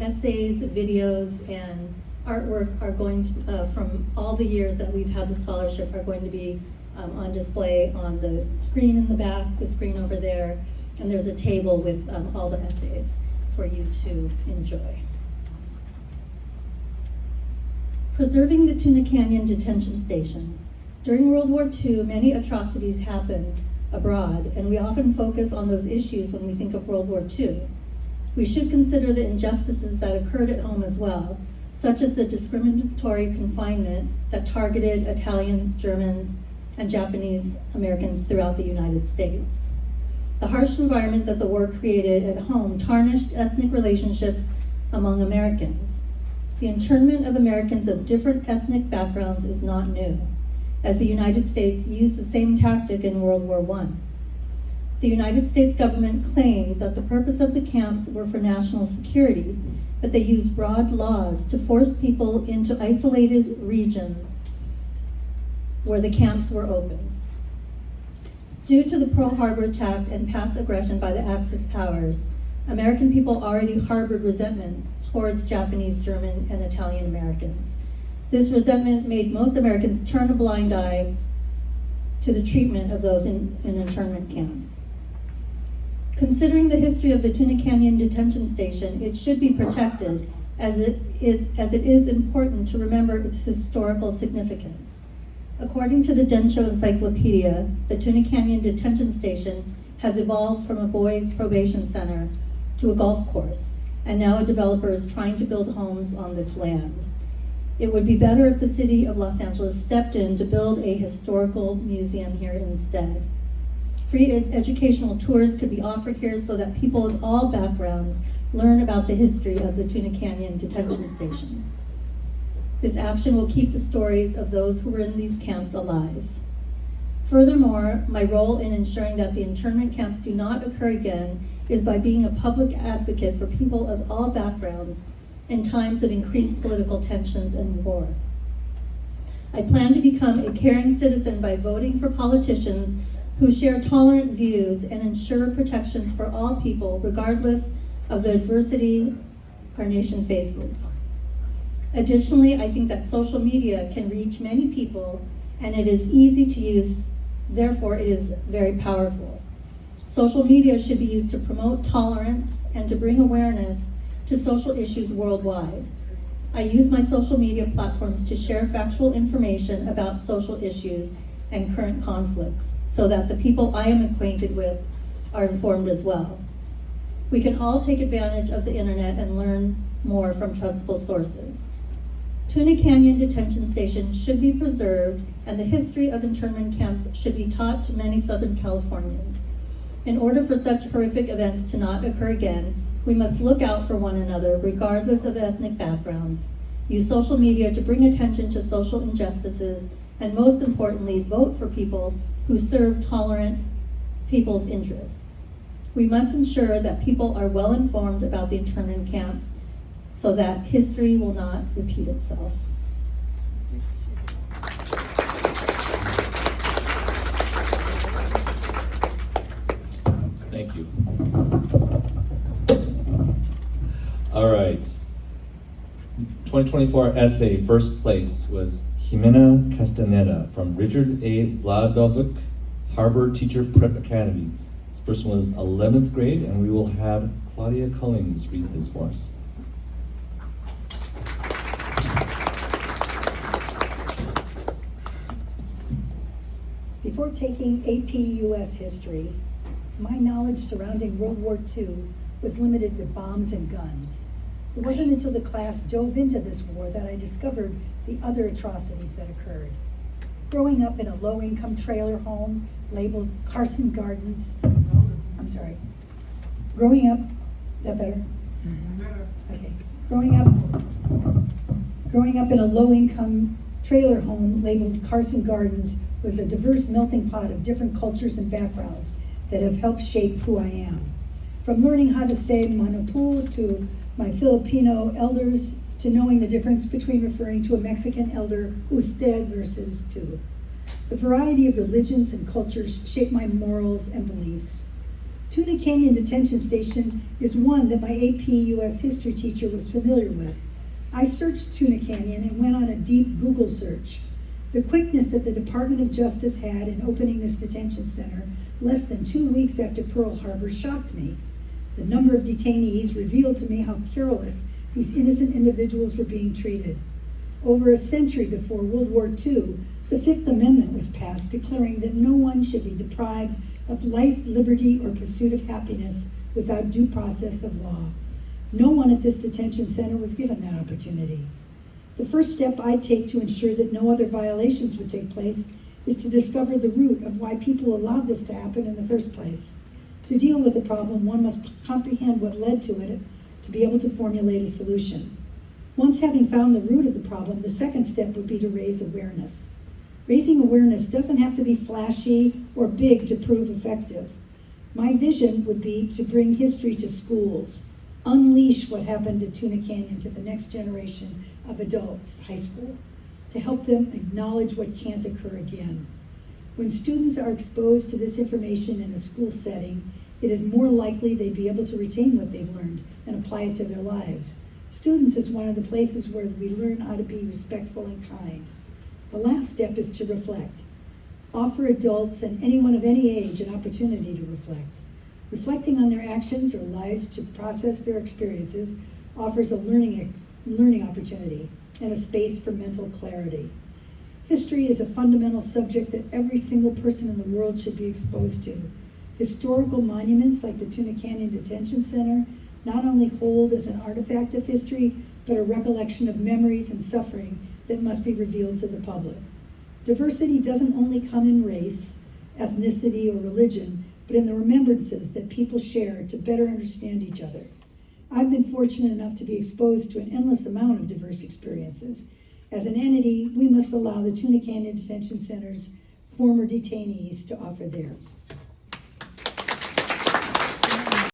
essays, videos, and artwork are going to, from all the years that we've had the scholarship, are going to be on display on the screen in the back, the screen over there, and there's a table with all the essays for you to enjoy. Preserving the Tuna Canyon Detention Station. During World War II, many atrocities happened abroad, and we often focus on those issues when we think of World War II. We should consider the injustices that occurred at home as well, such as the discriminatory confinement that targeted Italians, Germans, and Japanese Americans throughout the United States. The harsh environment that the war created at home tarnished ethnic relationships among Americans. The internment of Americans of different ethnic backgrounds is not new, as the United States used the same tactic in World War I. The United States government claimed that the purpose of the camps were for national security, but they used broad laws to force people into isolated regions where the camps were open. Due to the Pearl Harbor attack and past aggression by the Axis powers, American people already harbored resentment towards Japanese, German, and Italian Americans. This resentment made most Americans turn a blind eye to the treatment of those in internment camps. Considering the history of the Tuna Canyon Detention Station, it should be protected as it is important to remember its historical significance. According to the Densho Encyclopedia, the Tuna Canyon Detention Station has evolved from a boys' probation center to a golf course, and now a developer is trying to build homes on this land. It would be better if the city of Los Angeles stepped in to build a historical museum here instead. Free educational tours could be offered here so that people of all backgrounds learn about the history of the Tuna Canyon Detention Station. This action will keep the stories of those who were in these camps alive. Furthermore, my role in ensuring that the internment camps do not occur again is by being a public advocate for people of all backgrounds in times of increased political tensions and war. I plan to become a caring citizen by voting for politicians who share tolerant views and ensure protections for all people, regardless of the adversity our nation faces. Additionally, I think that social media can reach many people, and it is easy to use, therefore it is very powerful. Social media should be used to promote tolerance and to bring awareness to social issues worldwide. I use my social media platforms to share factual information about social issues and current conflicts, so that the people I am acquainted with are informed as well. We can all take advantage of the internet and learn more from trustable sources. Tuna Canyon Detention Station should be preserved, and the history of internment camps should be taught to many Southern Californians. In order for such horrific events to not occur again, we must look out for one another, regardless of ethnic backgrounds, use social media to bring attention to social injustices, and most importantly, vote for people who serve tolerant people's interests. We must ensure that people are well informed about the internment camps so that history will not repeat itself. Thank you. All right. 2024 essay, first place, was Jimena Castaneda from Richard A. Vladovic Harbor Teacher Prep Academy. This person was 11th grade, and we will have Claudia Cullings read this for us. Before taking AP US history, my knowledge surrounding World War II was limited to bombs and guns. It wasn't until the class dove into this war that I discovered the other atrocities that occurred. Growing up in a low-income trailer home labeled Carson Gardens, Growing up, is that better? Okay. Growing up in a low-income trailer home labeled Carson Gardens was a diverse melting pot of different cultures and backgrounds that have helped shape who I am. From learning how to say Manapu to my Filipino elders, to knowing the difference between referring to a Mexican elder usted versus tu. The variety of religions and cultures shape my morals and beliefs. Tuna Canyon Detention Station is one that my AP US history teacher was familiar with. I searched Tuna Canyon and went on a deep Google search. The quickness that the Department of Justice had in opening this detention center less than 2 weeks after Pearl Harbor shocked me. The number of detainees revealed to me how careless these innocent individuals were being treated. Over a century before World War II, the Fifth Amendment was passed declaring that no one should be deprived of life, liberty, or pursuit of happiness without due process of law. No one at this detention center was given that opportunity. The first step I take to ensure that no other violations would take place is to discover the root of why people allowed this to happen in the first place. To deal with the problem, one must comprehend what led to it to be able to formulate a solution. Once having found the root of the problem, the second step would be to raise awareness. Raising awareness doesn't have to be flashy or big to prove effective. My vision would be to bring history to schools, unleash what happened to Tuna Canyon to the next generation of adults, high school, to help them acknowledge what can't occur again. When students are exposed to this information in a school setting, it is more likely they'd be able to retain what they've learned and apply it to their lives. Students is one of the places where we learn how to be respectful and kind. The last step is to reflect. Offer adults and anyone of any age an opportunity to reflect. Reflecting on their actions or lives to process their experiences offers a learning opportunity and a space for mental clarity. History is a fundamental subject that every single person in the world should be exposed to. Historical monuments like the Tuna Canyon Detention Center not only hold as an artifact of history, but a recollection of memories and suffering that must be revealed to the public. Diversity doesn't only come in race, ethnicity, or religion, but in the remembrances that people share to better understand each other. I've been fortunate enough to be exposed to an endless amount of diverse experiences. As an entity, we must allow the Tuna Canyon Detention Center's former detainees to offer theirs.